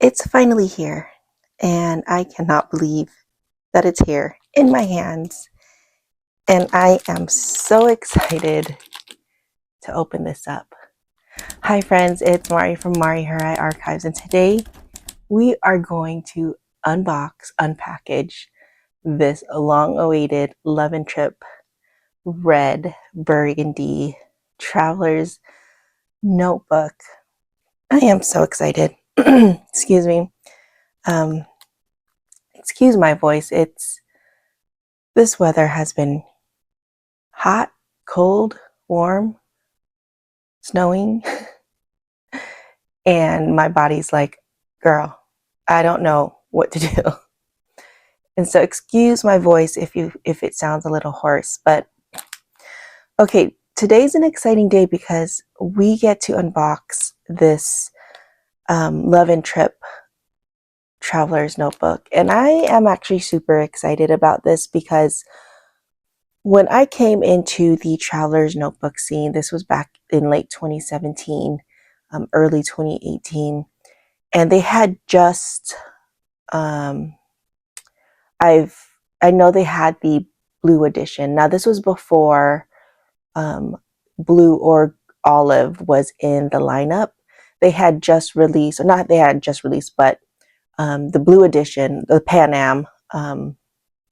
It's finally here, and I cannot believe that it's here in my hands. And I am so excited to open this up. Hi friends, it's Mari from Mari Her Eye Archives, and today we are going to unpackage this long-awaited Love and Trip red burgundy traveler's notebook. I am so excited. Excuse me. Excuse my voice. This weather has been hot, cold, warm, snowing, and my body's like, girl, I don't know what to do. And so excuse my voice if it sounds a little hoarse, but okay, today's an exciting day because we get to unbox this Love and Trip Traveler's Notebook. And I am actually super excited about this because when I came into the Traveler's Notebook scene, this was back in late 2017, early 2018, and they had just, I know they had the blue edition. Now this was before blue or olive was in the lineup. They had just released, or not they had just released, but the blue edition, the Pan Am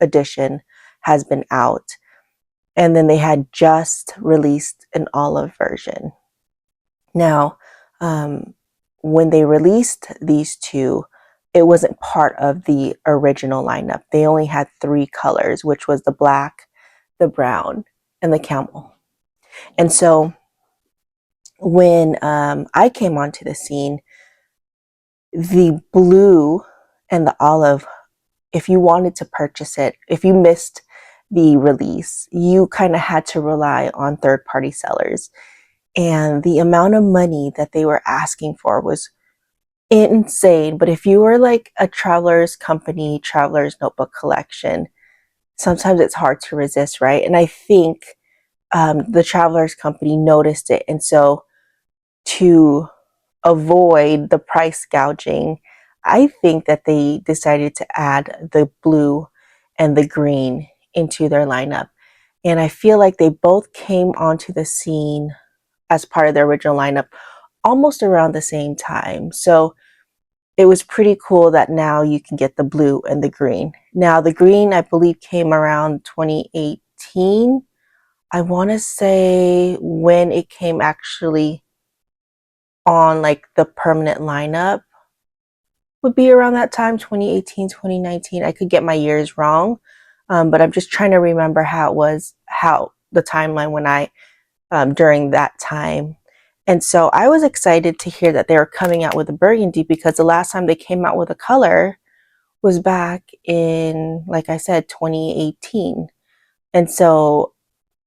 edition has been out. And then they had just released an olive version. Now, when they released these two, it wasn't part of the original lineup. They only had 3 colors, which was the black, the brown, and the camel. And so when I came onto the scene, the blue and the olive, if you wanted to purchase it, if you missed the release, you kind of had to rely on third-party sellers. And the amount of money that they were asking for was insane. But if you were like a traveler's company, traveler's notebook collection, sometimes it's hard to resist, right? And I think the traveler's company noticed it. And so to avoid the price gouging, I think that they decided to add the blue and the green into their lineup. And I feel like they both came onto the scene as part of the original lineup almost around the same time. So it was pretty cool that now you can get the blue and the green. Now the green, I believe, came around 2018. I want to say when it came actually on like the permanent lineup would be around that time, 2018, 2019. I could get my years wrong, but I'm just trying to remember how it was, how the timeline when I, during that time. And so I was excited to hear that they were coming out with a burgundy because the last time they came out with a color was back in, like I said, 2018. And so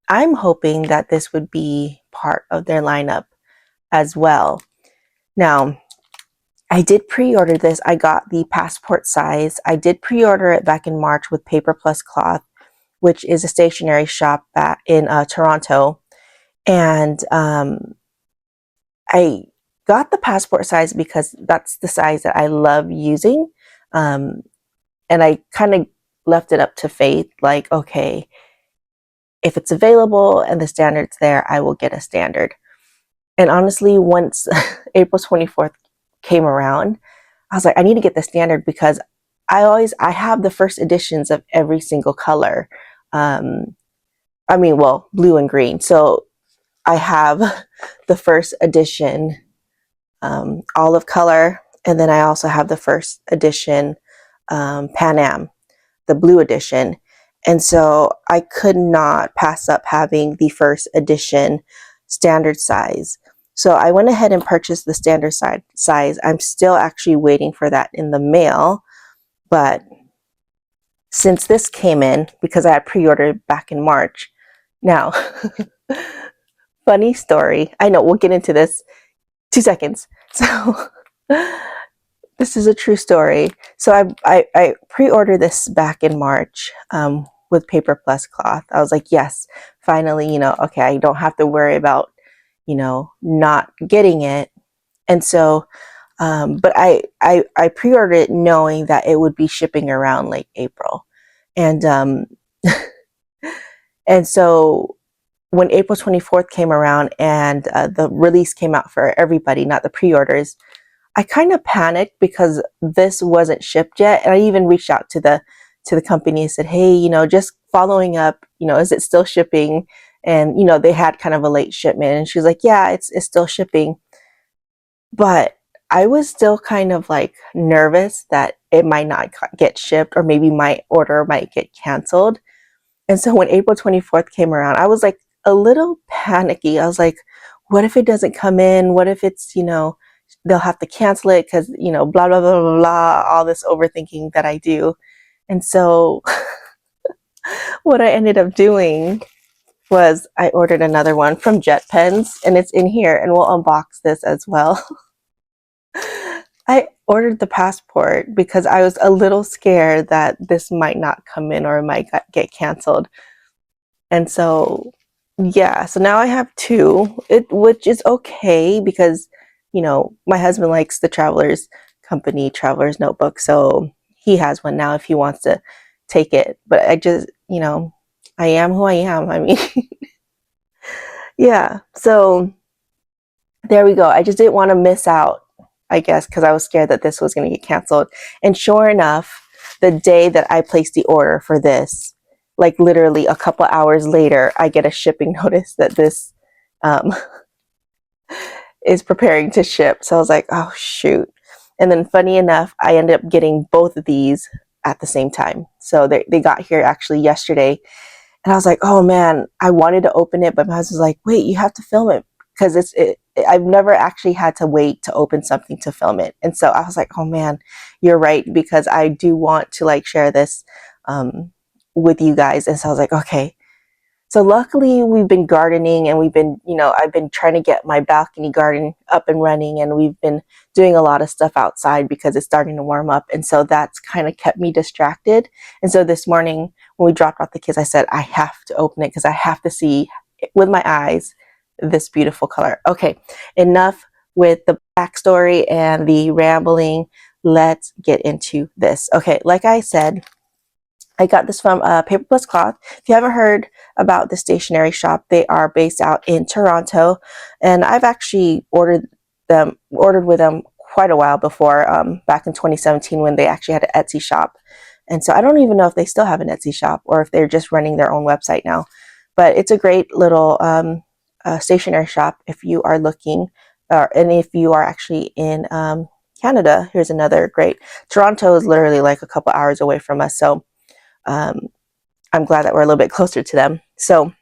I'm hoping that this would be part of their lineup as well. Now, I did pre-order this. I got the passport size. I did pre-order it back in March with Paper Plus Cloth, which is a stationery shop back in Toronto. And I got the passport size because that's the size that I love using. And I kind of left it up to fate, like, okay, if it's available and the standard's there, I will get a standard. And honestly, once April 24th came around, I was like, I need to get the standard because I have the first editions of every single color. Well, blue and green. So I have the first edition olive color, and then I also have the first edition Pan Am, the blue edition. And so I could not pass up having the first edition standard size. So I went ahead and purchased the standard size. I'm still actually waiting for that in the mail. But since this came in, because I had pre-ordered back in March. Now, funny story. I know, we'll get into this. 2 seconds. So this is a true story. So I pre-ordered this back in March with Paper Plus Cloth. I was like, yes, finally, okay, I don't have to worry about, not getting it. And so But I pre-ordered it knowing that it would be shipping around like April. And and so when April 24th came around and the release came out for everybody, not the pre-orders, I kind of panicked because this wasn't shipped yet. And I even reached out to the company and said, hey, you know, just following up, you know, is it still shipping? And, you know, they had kind of a late shipment. And she was like, yeah, it's still shipping. But I was still kind of like nervous that it might not get shipped, or maybe my order might get canceled. And so when April 24th came around, I was like a little panicky. I was like, what if it doesn't come in? What if it's, you know, they'll have to cancel it because, you know, blah, blah, blah, blah, blah, all this overthinking that I do. And so what I ended up doing was I ordered another one from Jet Pens, and it's in here, and we'll unbox this as well. I ordered the passport because I was a little scared that this might not come in or it might get canceled. And so, yeah, so now I have two, which is okay because, you know, my husband likes the Traveler's Company, Traveler's Notebook. So he has one now if he wants to take it. But I just, you know, I am who I am. I mean, yeah. So there we go. I just didn't want to miss out, I guess, because I was scared that this was going to get canceled. And sure enough, the day that I placed the order for this, like literally a couple hours later, I get a shipping notice that this um, is preparing to ship. So I was like, oh, shoot. And then funny enough, I ended up getting both of these at the same time. So they got here actually yesterday. And I was like, oh man, I wanted to open it, but my husband was like, wait, you have to film it because I've never actually had to wait to open something to film it. And so I was like, oh man, you're right, because I do want to like share this with you guys. And so I was like, okay. So luckily we've been gardening, and we've been, you know, I've been trying to get my balcony garden up and running, and we've been doing a lot of stuff outside because it's starting to warm up. And so that's kind of kept me distracted. And so this morning when we dropped off the kids, I said, I have to open it because I have to see with my eyes this beautiful color. Okay, enough with the backstory and the rambling. Let's get into this. Okay, like I said, I got this from Paper Plus Cloth. If you haven't heard about the stationery shop, they are based out in Toronto, and I've actually ordered with them quite a while before, back in 2017 when they actually had an Etsy shop. And so I don't even know if they still have an Etsy shop or if they're just running their own website now. But it's a great little stationery shop if you are looking, and if you are actually in Canada, here's another great. Toronto is literally like a couple hours away from us, so I'm glad that we're a little bit closer to them. So,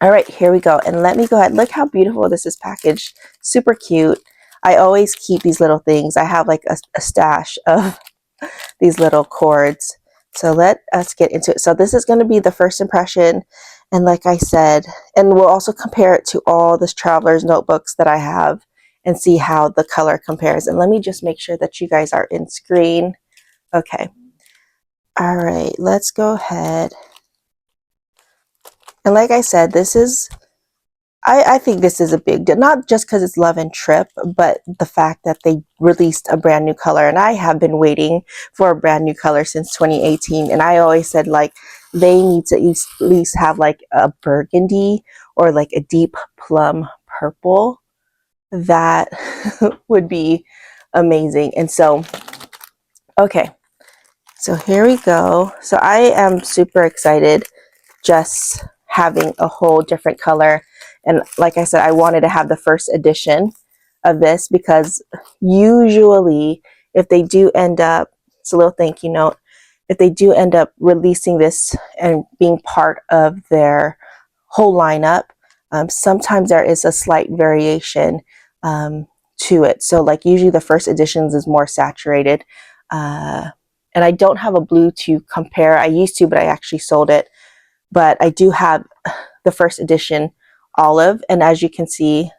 all right, here we go. And let me go ahead. Look how beautiful this is packaged. Super cute. I always keep these little things. I have like a stash of these little cords. So let us get into it. So this is going to be the first impression. And like I said, and we'll also compare it to all this Traveler's notebooks that I have and see how the color compares. And let me just make sure that you guys are in screen. Okay. All right, let's go ahead. And like I said, this is, I think this is a big deal, not just because it's Love and Trip, but the fact that they released a brand new color. And I have been waiting for a brand new color since 2018. And I always said, like, they need to at least have like a burgundy or like a deep plum purple. That would be amazing. And so, okay, so here we go. So I am super excited just having a whole different color. And like I said, I wanted to have the first edition of this because usually if they do end up, it's a little thank you note, if they do end up releasing this and being part of their whole lineup, sometimes there is a slight variation to it. So like usually the first editions is more saturated. And I don't have a blue to compare. I used to, but I actually sold it. But I do have the first edition olive, and as you can see,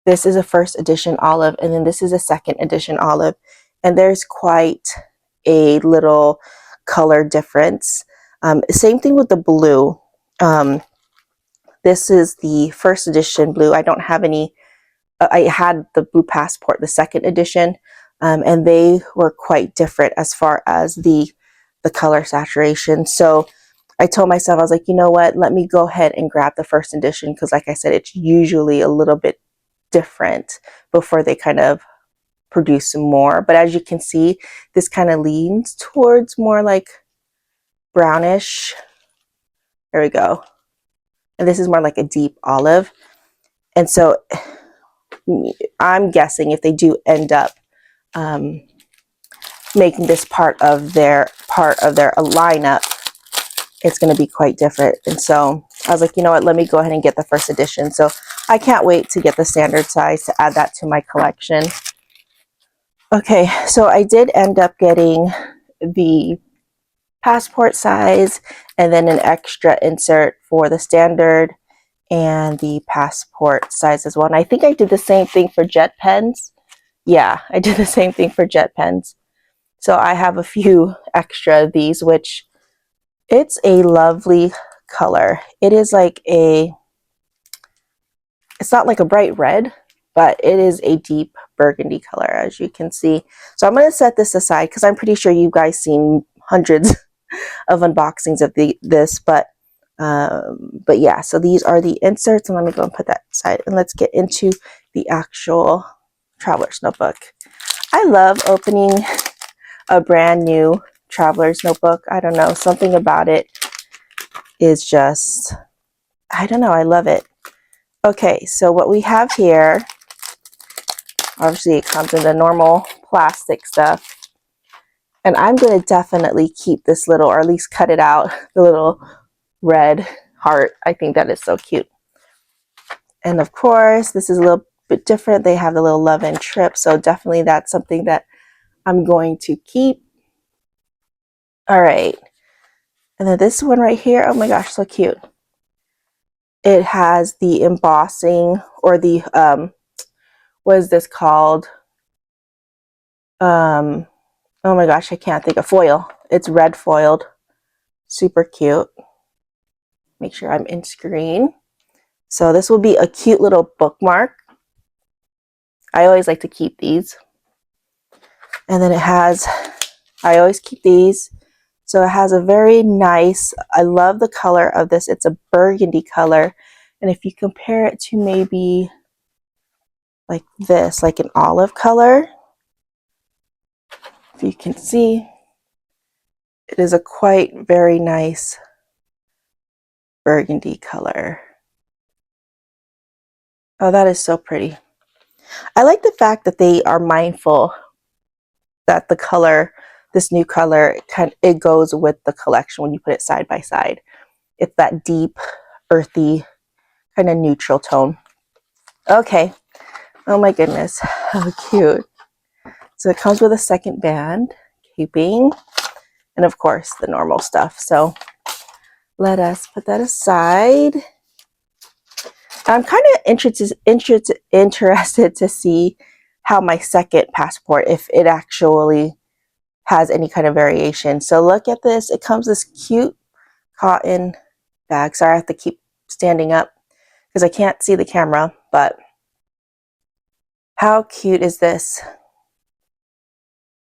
this is a first edition olive, and then this is a second edition olive, and there's quite a little color difference. Same thing with the blue. This is the first edition blue. I don't have any I had the Blue Passport, the second edition, and they were quite different as far as the color saturation. So I told myself, I was like, you know what, let me go ahead and grab the first edition, because like I said, it's usually a little bit different before they kind of produce some more. But as you can see, this kind of leans towards more like brownish. There we go. And this is more like a deep olive. And so I'm guessing if they do end up making this part of their lineup, it's going to be quite different. And so I was like, you know what, let me go ahead and get the first edition. So I can't wait to get the standard size to add that to my collection. Okay, so I did end up getting the passport size and then an extra insert for the standard and the passport size as well. And I think I did the same thing for jet pens. Yeah, I did the same thing for jet pens. So I have a few extra of these, which it's a lovely color. It is like it's not like a bright red, but it is a deep burgundy color, as you can see. So I'm going to set this aside because I'm pretty sure you guys seen hundreds of unboxings of this, but yeah, so these are the inserts, and let me go and put that aside, and let's get into the actual traveler's notebook. I love opening a brand new traveler's notebook. I don't know, something about it is just, I don't know, I love it. Okay, so what we have here, obviously it comes in the normal plastic stuff, and I'm going to definitely keep this little, or at least cut it out, the little red heart. I think that is so cute. And of course, this is a little bit different. They have the little love and trip, so definitely that's something that I'm going to keep. All right, and then this one right here, oh my gosh, so cute. It has the embossing, or the what is this called? Oh my gosh, I can't think of, foil. It's red foiled, super cute. Make sure I'm in screen. So this will be a cute little bookmark. I always like to keep these. And then it has, I always keep these. So it has a very nice, I love the color of this. It's a burgundy color. And if you compare it to maybe like this, like an olive color, if you can see, it is a quite very nice burgundy color. Oh, that is so pretty. I like the fact that they are mindful that the color, this new color, it goes with the collection when you put it side by side. It's that deep, earthy, kind of neutral tone. Okay. Oh my goodness, how cute. So it comes with a second band, keeping, and of course the normal stuff. So let us put that aside. I'm kind of interested to see how my second passport, if it actually has any kind of variation. So look at this. It comes this cute cotton bag. Sorry, I have to keep standing up because I can't see the camera, but how cute is this?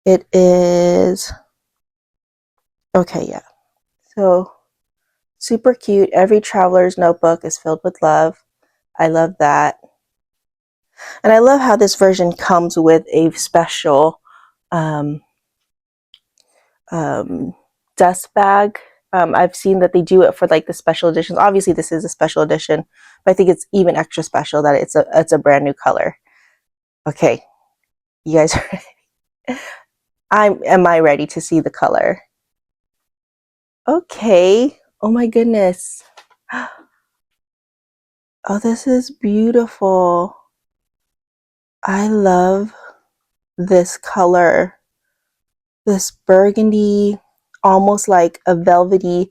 It is, okay, yeah. So super cute. Every traveler's notebook is filled with love. I love that. And I love how this version comes with a special dust bag. I've seen that they do it for like the special editions. Obviously this is a special edition, but I think it's even extra special that it's a brand new color. Okay, you guys are ready? Am I ready to see the color? Okay, oh my goodness. Oh, this is beautiful. I love this color. This burgundy, almost like a velvety,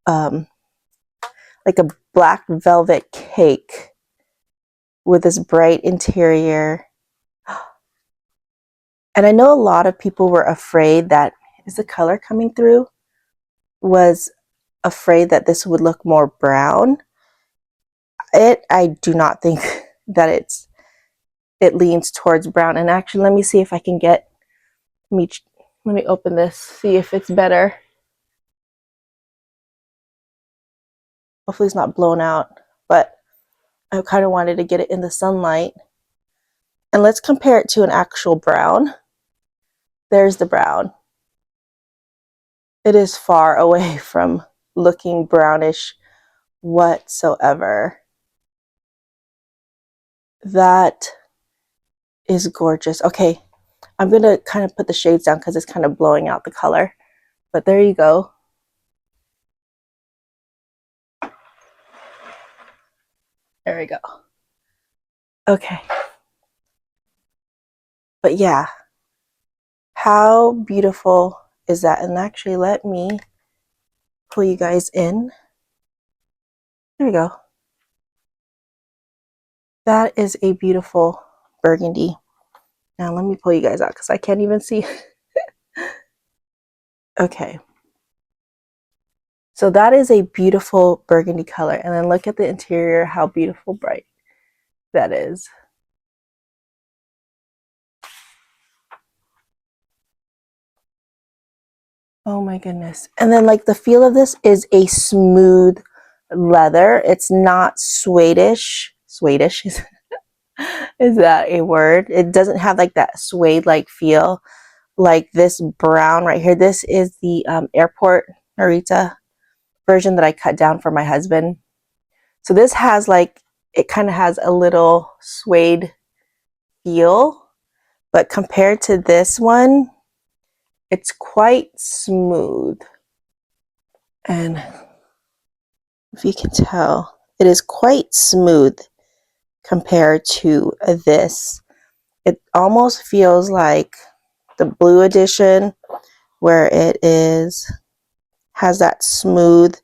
like a black velvet cake with this bright interior. And I know a lot of people were afraid that, is the color coming through? Was afraid that this would look more brown. I do not think that it leans towards brown. And actually, let me see if I can get, let me open this, see if it's better. Hopefully it's not blown out, but I kind of wanted to get it in the sunlight. And let's compare it to an actual brown. There's the brown. It is far away from looking brownish whatsoever. That is gorgeous. Okay, I'm going to kind of put the shades down because it's kind of blowing out the color. But there you go. There we go. Okay. But yeah, how beautiful is that? And actually, let me pull you guys in. There we go. That is a beautiful burgundy. Now let me pull you guys out because I can't even see. Okay. So that is a beautiful burgundy color. And then look at the interior, how beautiful bright that is. Oh my goodness. And then like the feel of this is a smooth leather. It's not suede-ish. Suede-ish is that a word? It doesn't have like that suede-like feel like this brown right here. This is the Airport Narita version that I cut down for my husband. So this has like, it kind of has a little suede feel, but compared to this one, it's quite smooth. And if you can tell, it is quite smooth compared to this. It almost feels like the blue edition where it has that smooth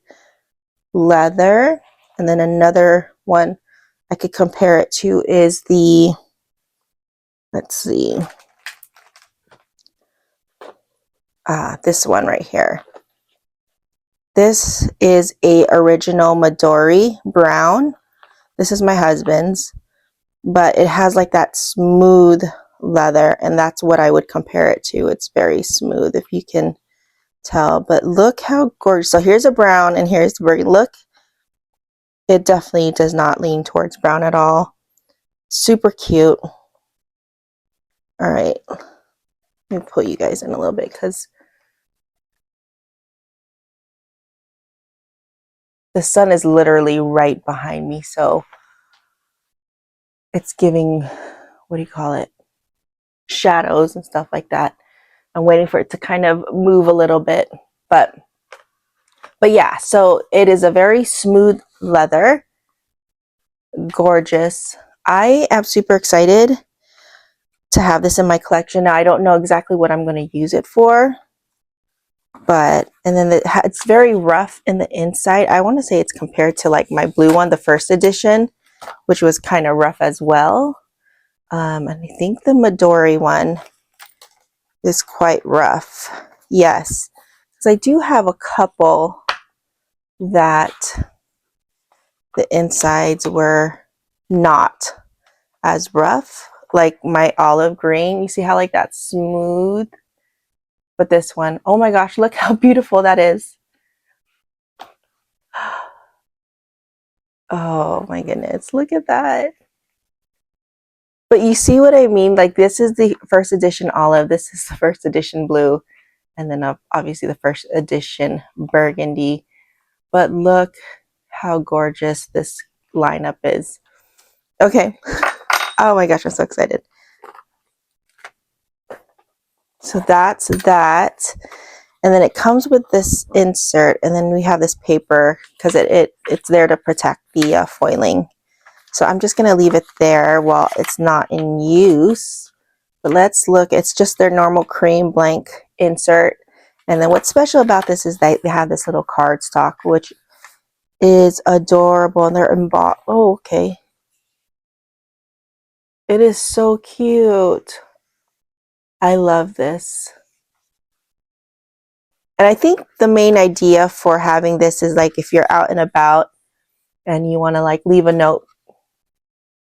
leather. And then another one I could compare it to is the, let's see, this one right here. This is a original Midori brown. This is my husband's, but it has like that smooth leather, and that's what I would compare it to. It's very smooth, if you can tell. But look how gorgeous. So here's a brown and here's the burgundy. Look, it definitely does not lean towards brown at all. Super cute. All right, let me pull you guys in a little bit because the sun is literally right behind me, so it's giving, what do you call it, shadows and stuff like that. I'm waiting for it to kind of move a little bit, but yeah, so it is a very smooth leather. Gorgeous. I am super excited to have this in my collection. Now I don't know exactly what I'm going to use it for, but, and then it's very rough in the inside. I want to say it's compared to like my blue one, the first edition, which was kind of rough as well. And I think the Midori one is quite rough. Yes, because I do have a couple that the insides were not as rough, like my olive green. You see how like that's smooth? But this one, oh my gosh, look how beautiful that is. Oh my goodness, look at that. But you see what I mean? Like this is the first edition olive, this is the first edition blue, and then obviously the first edition burgundy. But look how gorgeous this lineup is. Okay. Oh my gosh, I'm so excited. So that's that. And then it comes with this insert, and then we have this paper because it's there to protect the foiling. So I'm just going to leave it there while it's not in use. But let's look. It's just their normal cream blank insert. And then what's special about this is they have this little cardstock, which is adorable. And they're embossed. Oh, okay. It is so cute. I love this. And I think the main idea for having this is like if you're out and about and you want to like leave a note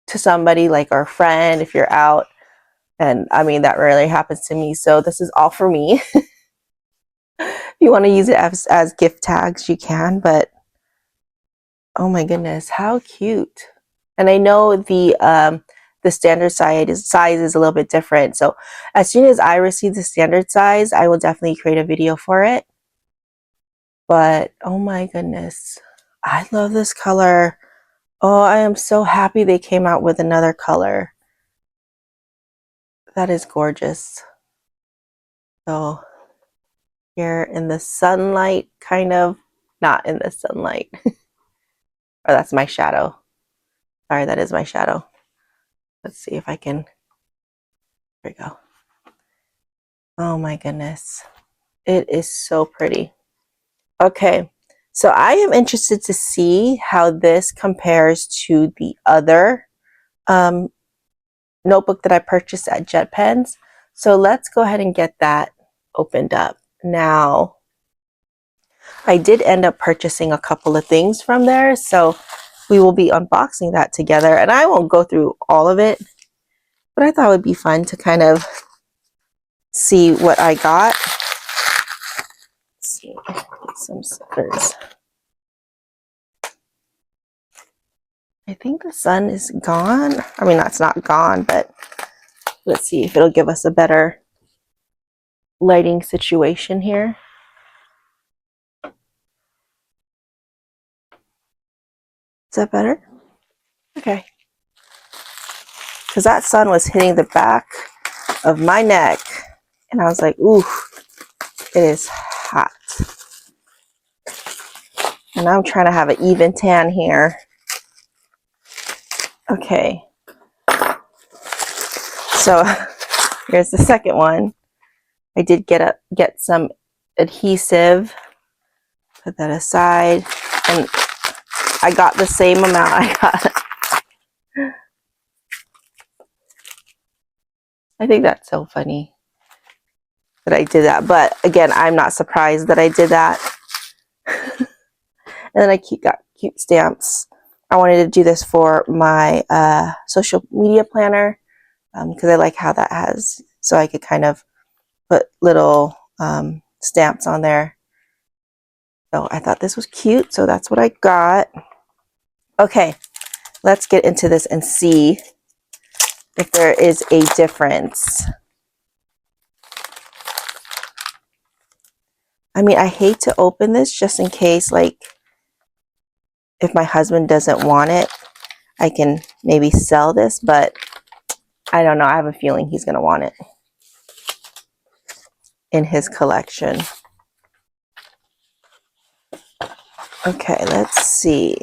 to somebody like our friend if you're out. And I mean, that rarely happens to me. So this is all for me. If you want to use it as gift tags, you can. But oh my goodness, how cute. And I know the standard size is a little bit different. So as soon as I receive the standard size, I will definitely create a video for it. But oh my goodness, I love this color. Oh, I am so happy they came out with another color. That is gorgeous. So here in the sunlight, kind of, not in the sunlight. Or that's my shadow. Sorry, that is my shadow. Let's see if I can, there we go. Oh my goodness. It is so pretty. Okay, so I am interested to see how this compares to the other notebook that I purchased at Jet Pens. So let's go ahead and get that opened up. Now, I did end up purchasing a couple of things from there, so we will be unboxing that together. And I won't go through all of it, but I thought it would be fun to kind of see what I got. Let's see, get some stickers. I think the sun is gone. I mean, that's not gone, but let's see if it'll give us a better lighting situation here. Is that better? Okay. Because that sun was hitting the back of my neck, and I was like, ooh, it is hot. And I'm trying to have an even tan here. Okay. So here's the second one. I did get some adhesive. Put that aside. And I got the same amount I got. I think that's so funny that I did that. But again, I'm not surprised that I did that. And then I got cute stamps. I wanted to do this for my social media planner because I like how that has, so I could kind of put little stamps on there. So I thought this was cute, so that's what I got. Okay, let's get into this and see if there is a difference. I mean, I hate to open this just in case, like, if my husband doesn't want it, I can maybe sell this, but I don't know. I have a feeling he's going to want it in his collection. Okay, let's see.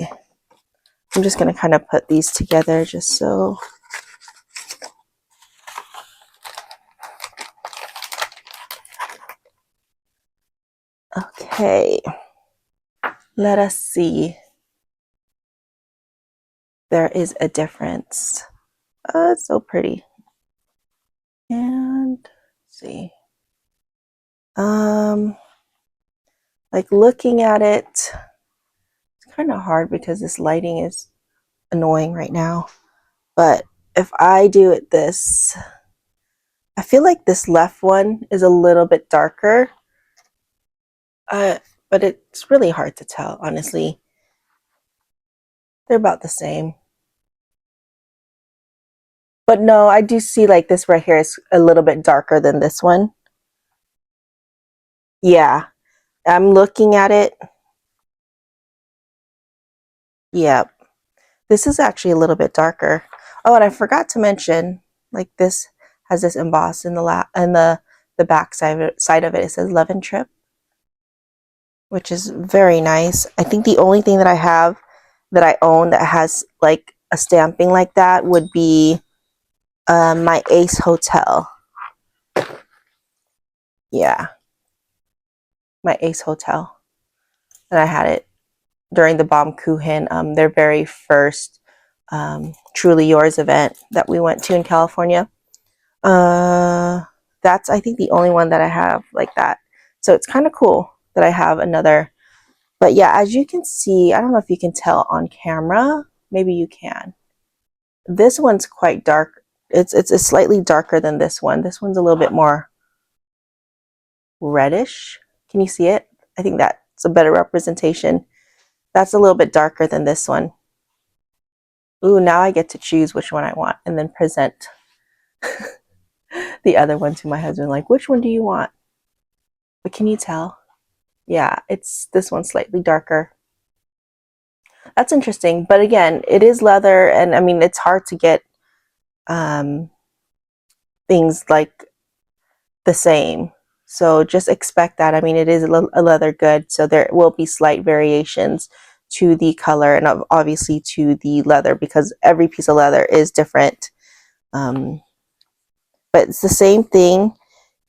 I'm just going to kind of put these together just so. Okay, let us see. There is a difference. Oh, it's so pretty. And let's see. Like looking at it, it's kind of hard because this lighting is annoying right now. But if I do it this, I feel like this left one is a little bit darker. But it's really hard to tell, honestly. They're about the same. But no, I do see like this right here is a little bit darker than this one. Yeah, I'm looking at it. Yep. This is actually a little bit darker. Oh, and I forgot to mention, like this has this embossed in the back side of it. It says Love and Trip, which is very nice. I think the only thing that I have that I own that has like a stamping like that would be my Ace Hotel. Yeah, my Ace Hotel. And I had it during the Baumkuchen, their very first Truly Yours event that we went to in California. That's, I think, the only one that I have like that. So it's kind of cool that I have another. But yeah, as you can see, I don't know if you can tell on camera. Maybe you can. This one's quite dark. It's slightly darker than this one. This one's a little bit more reddish. Can you see it? I think that's a better representation. That's a little bit darker than this one. Ooh, now I get to choose which one I want and then present the other one to my husband. Like, which one do you want? But can you tell? Yeah, it's this one's slightly darker. That's interesting. But again, it is leather, and I mean, it's hard to get things like the same. So just expect that. I mean, it is a leather good, so there will be slight variations to the color and obviously to the leather because every piece of leather is different. But it's the same thing.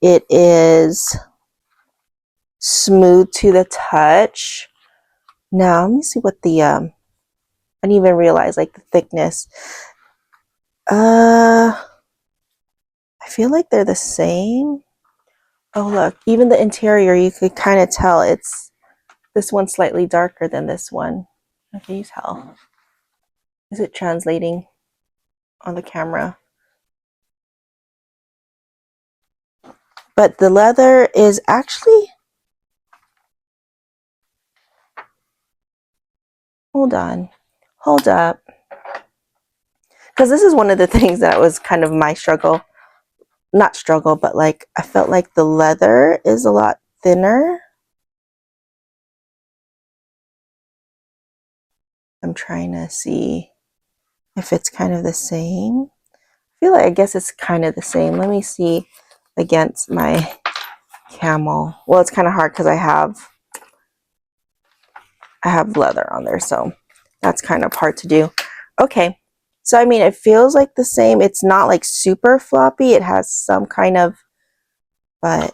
It is smooth to the touch. Now, let me see what the, I didn't even realize like the thickness. I feel like they're the same. Oh, look, even the interior, you could kind of tell this one's slightly darker than this one. Can you tell? Is it translating on the camera? But the leather is actually, hold on, hold up. Because this is one of the things that was kind of my struggle. Not struggle, but like I felt like the leather is a lot thinner. I'm trying to see if it's kind of the same. I feel like I guess it's kind of the same. Let me see against my camel. Well, it's kind of hard because I have leather on there, so that's kind of hard to do. Okay, so I mean, it feels like the same. It's not like super floppy. It has some kind of, but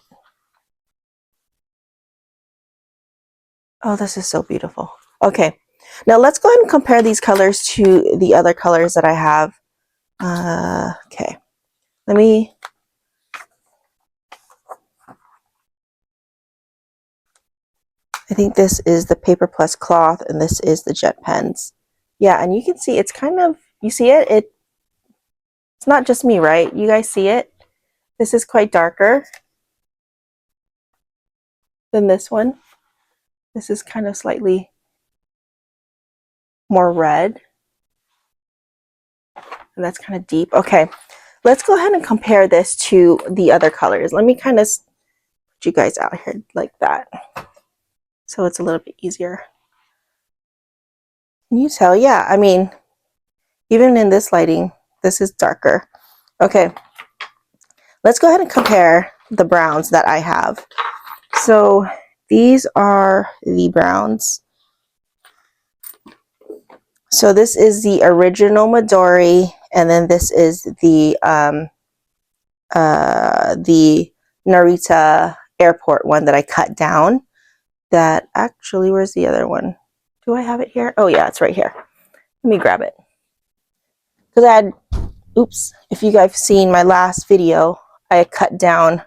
oh, this is so beautiful. Okay, now let's go ahead and compare these colors to the other colors that I have. Okay, let me. I think this is the paper plus cloth, and this is the jet pens. Yeah, and you can see it's kind of, you see it? It's not just me, right? You guys see it? This is quite darker than this one. This is kind of slightly more red. And that's kind of deep. Okay, let's go ahead and compare this to the other colors. Let me kind of put you guys out here like that, so it's a little bit easier. Can you tell? Yeah, I mean, even in this lighting, this is darker. Okay, let's go ahead and compare the browns that I have. So these are the browns. So this is the original Midori, and then this is the Narita airport one that I cut down. That actually, where's the other one? Do I have it here? Oh yeah, it's right here. Let me grab it. Because I had, oops, if you guys have seen my last video, I had cut down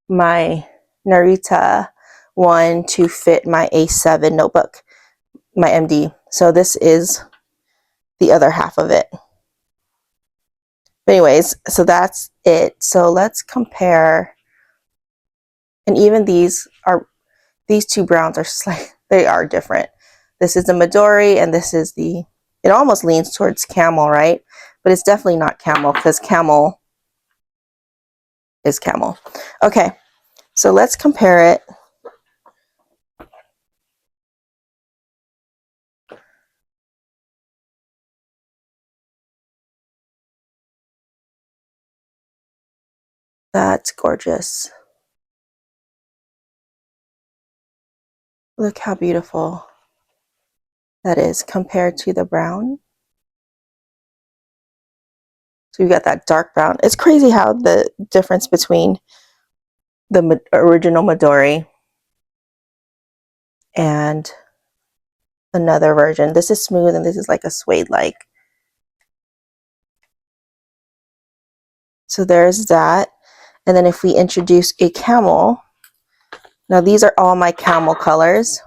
my Narita one to fit my A7 notebook, my MD. So this is the other half of it. But anyways, so that's it. So let's compare. And even these two browns are they are different. This is the Midori, and this is the, it almost leans towards camel, right? But it's definitely not camel, because camel is camel. Okay, so let's compare it. That's gorgeous. Look how beautiful that is compared to the brown. So you got that dark brown. It's crazy how the difference between the original Midori and another version. This is smooth, and this is like a suede-like. So there's that. And then if we introduce a camel, now these are all my camel colors.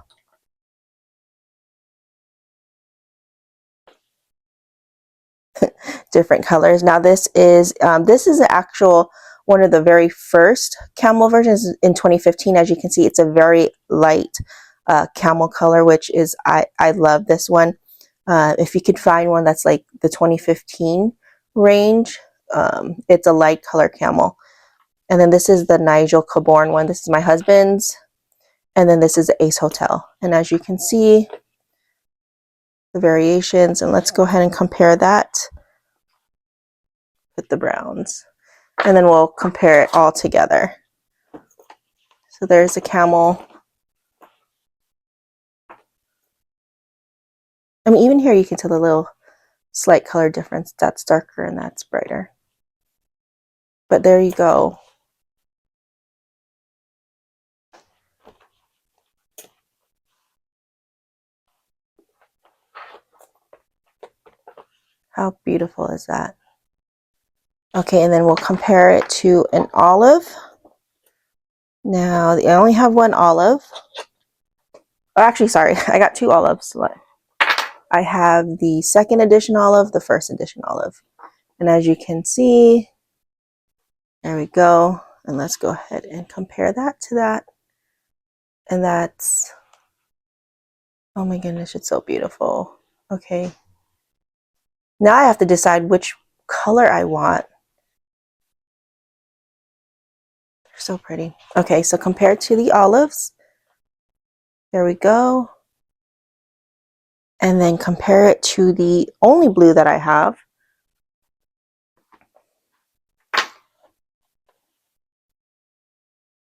different colors. Now this is an actual one of the very first camel versions in 2015. As you can see, it's a very light camel color, which is I love this one. If you could find one that's like the 2015 range, it's a light color camel. And then this is the Nigel Caborn one. This is my husband's. And then this is the Ace Hotel. And as you can see, the variations, and let's go ahead and compare that with the browns. And then we'll compare it all together. So there's a camel. I mean, even here you can tell the little slight color difference. That's darker and that's brighter. But there you go. How beautiful is that? Okay, and then we'll compare it to an olive. Now, I only have one olive. Oh, actually, sorry, I got two olives. I have the second edition olive, the first edition olive. And as you can see, there we go. And let's go ahead and compare that to that. And that's, oh my goodness, it's so beautiful. Okay. Now I have to decide which color I want. They're so pretty. Okay, so compared to the olives, there we go. And then compare it to the only blue that I have.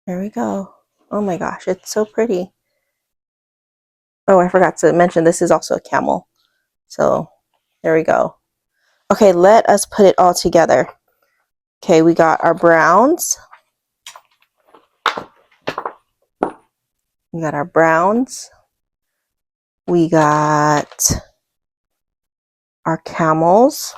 There we go. Oh my gosh, it's so pretty. Oh, I forgot to mention this is also a camel. So there we go. Okay, let us put it all together. Okay, we got our browns. We got our browns. We got our camels.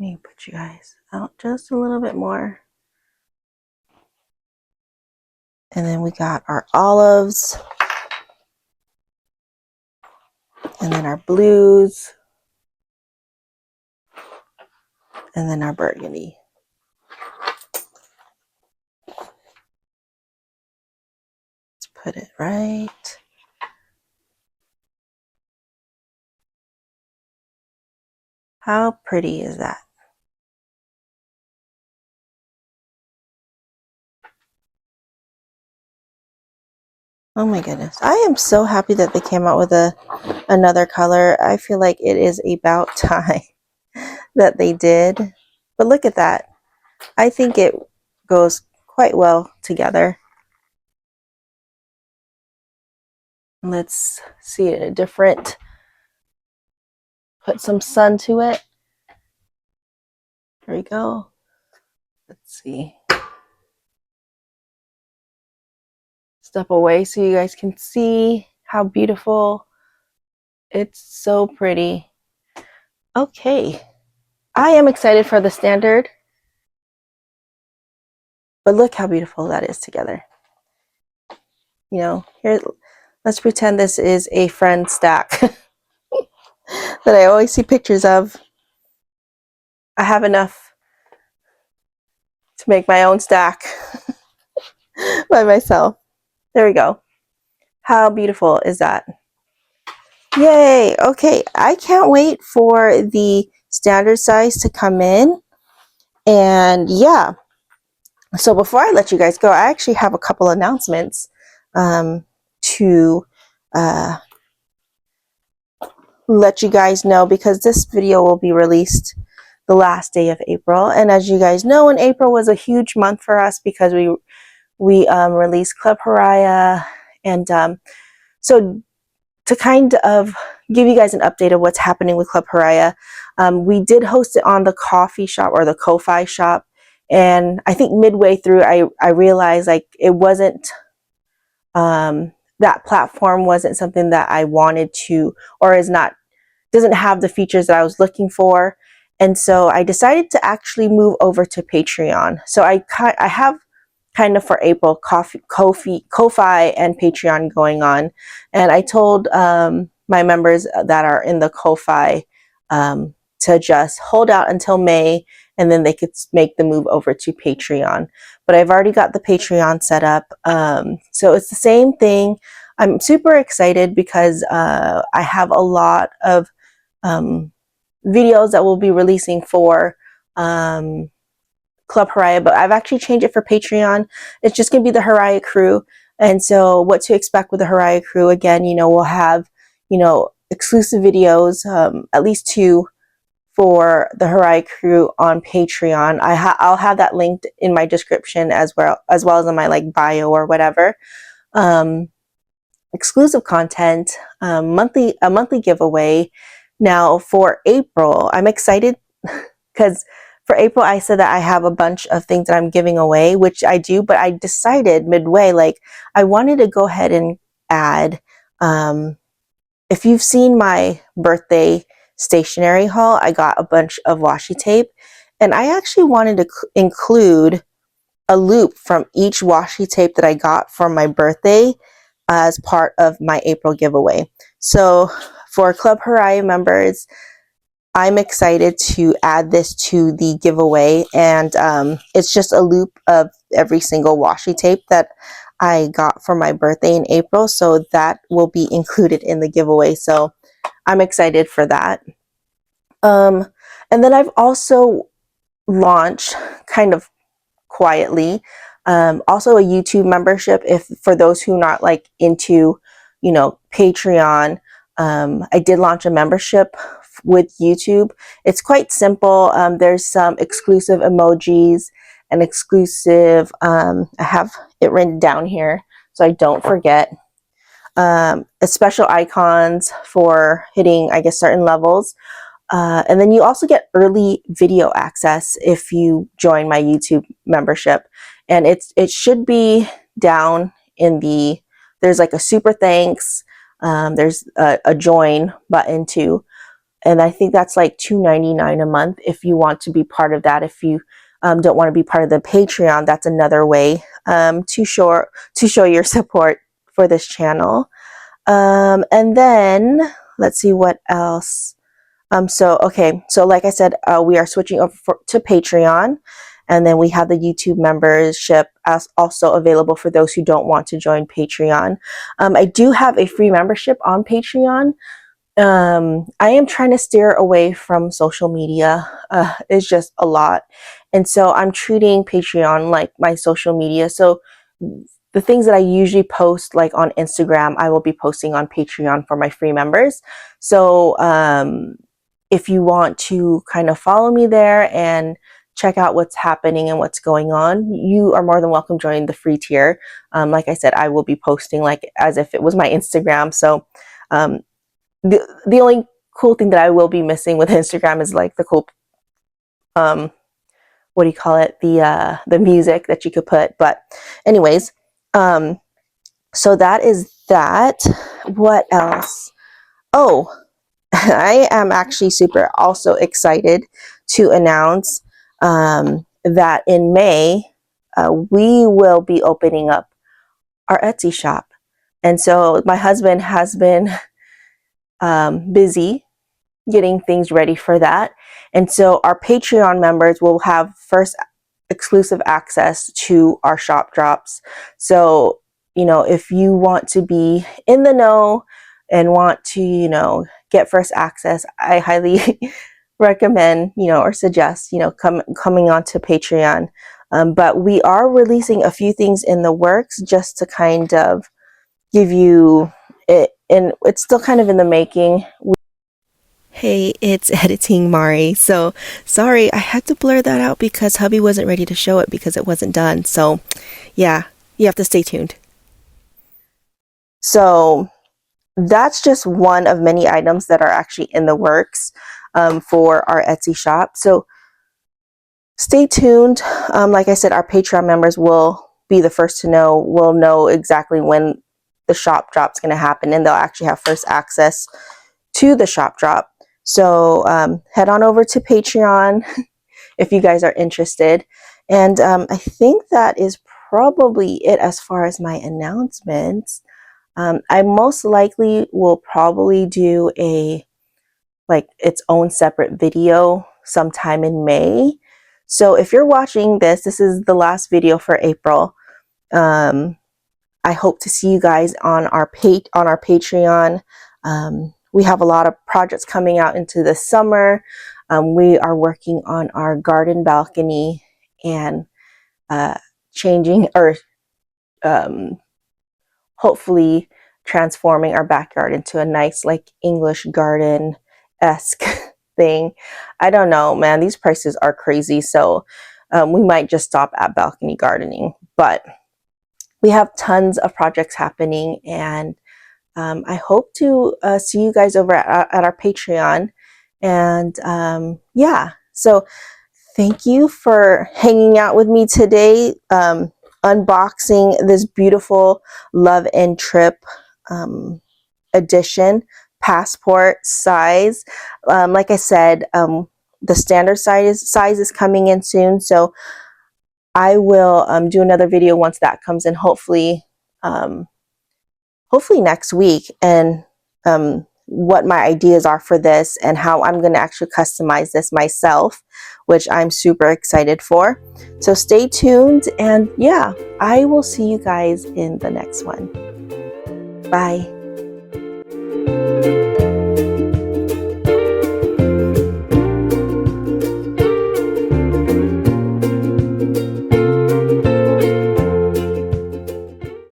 Let me put you guys out just a little bit more. And then we got our olives. And then our blues. And then our burgundy. Let's put it right. How pretty is that? Oh my goodness. I am so happy that they came out with another color. I feel like it is about time that they did. But look at that. I think it goes quite well together. Let's see it a different, put some sun to it. There we go. Let's see. Step away so you guys can see how beautiful. It's so pretty. Okay. I am excited for the standard. But look how beautiful that is together. You know, here, let's pretend this is a friend stack that I always see pictures of. I have enough to make my own stack by myself. There we go. How beautiful is that? Yay! Okay, I can't wait for the standard size to come in. And yeah, so before I let you guys go, I actually have a couple announcements to let you guys know, because this video will be released the last day of April. And as you guys know, in April was a huge month for us because we released Club Pariah. And so to kind of give you guys an update of what's happening with Club Pariah, we did host it on the coffee shop, or the Ko-Fi shop. And I think midway through, I realized like it wasn't, that platform wasn't something that I wanted to, or doesn't have the features that I was looking for. And so I decided to actually move over to Patreon. So I have kind of for April, Ko-fi and Patreon going on. And I told my members that are in the Ko-fi to just hold out until May, and then they could make the move over to Patreon. But I've already got the Patreon set up. So it's the same thing. I'm super excited because I have a lot of videos that we'll be releasing for Club Haraya, but I've actually changed it for Patreon. It's just going to be the Haraya crew. And so what to expect with the Haraya crew, again, we'll have, exclusive videos, at least 2 for the Haraya crew on Patreon. I'll have that linked in my description as well as in my bio or whatever. Exclusive content, a monthly giveaway. Now for April, I'm excited because for April, I said that I have a bunch of things that I'm giving away, which I do, but I decided midway, I wanted to go ahead and add, if you've seen my birthday stationery haul, I got a bunch of washi tape, and I actually wanted to include a loop from each washi tape that I got for my birthday as part of my April giveaway. So for Club Haraya members, I'm excited to add this to the giveaway, and it's just a loop of every single washi tape that I got for my birthday in April, so that will be included in the giveaway. So I'm excited for that. And then I've also launched, kind of quietly, also a YouTube membership. If for those who are not into Patreon, I did launch a membership with YouTube. It's quite simple. There's some exclusive emojis and exclusive, I have it written down here so I don't forget, special icons for hitting, I guess, certain levels. And then you also get early video access if you join my YouTube membership. And it should be down in there's a super thanks, there's a join button too. And I think that's $2.99 a month if you want to be part of that. If you don't want to be part of the Patreon, that's another way to show your support for this channel. And then let's see what else. So like I said, we are switching over to Patreon, and then we have the YouTube membership as also available for those who don't want to join Patreon. I do have a free membership on Patreon. I am trying to steer away from social media. It's just a lot. And so I'm treating Patreon like my social media. So the things that I usually post on Instagram, I will be posting on Patreon for my free members. So if you want to kind of follow me there and check out what's happening and what's going on, you are more than welcome joining the free tier. Like I said, I will be posting as if it was my Instagram. So the only cool thing that I will be missing with Instagram is the cool, what do you call it? The music that you could put. But anyways, so that is that. What else? Oh, I am actually super also excited to announce that in May, we will be opening up our Etsy shop. And so my husband has been busy getting things ready for that. And so our Patreon members will have first exclusive access to our shop drops. So, if you want to be in the know and want to, get first access, I highly recommend, or suggest, coming onto Patreon. But we are releasing a few things in the works just to kind of give you it, and it's still kind of in the making. Hey, it's editing Mari. So sorry, I had to blur that out because hubby wasn't ready to show it because it wasn't done. So yeah, you have to stay tuned. So that's just one of many items that are actually in the works for our Etsy shop. So stay tuned. Like I said, our Patreon members will be the first to know. Will know exactly when the shop drop's going to happen, and they'll actually have first access to the shop drop. So head on over to Patreon if you guys are interested. And I think that is probably it as far as my announcements. I most likely will probably do its own separate video sometime in May. So if you're watching this, this is the last video for April. I hope to see you guys on our Patreon. We have a lot of projects coming out into the summer. We are working on our garden balcony and changing or hopefully transforming our backyard into a nice like English garden-esque thing. I don't know, man, these prices are crazy. So we might just stop at balcony gardening, but we have tons of projects happening, and I hope to see you guys over at our Patreon. And yeah, so thank you for hanging out with me today, unboxing this beautiful Love and Trip edition passport size. Like I said, the standard size is coming in soon, so I will do another video once that comes in, hopefully next week, and what my ideas are for this and how I'm going to actually customize this myself, which I'm super excited for. So stay tuned, and yeah, I will see you guys in the next one. Bye.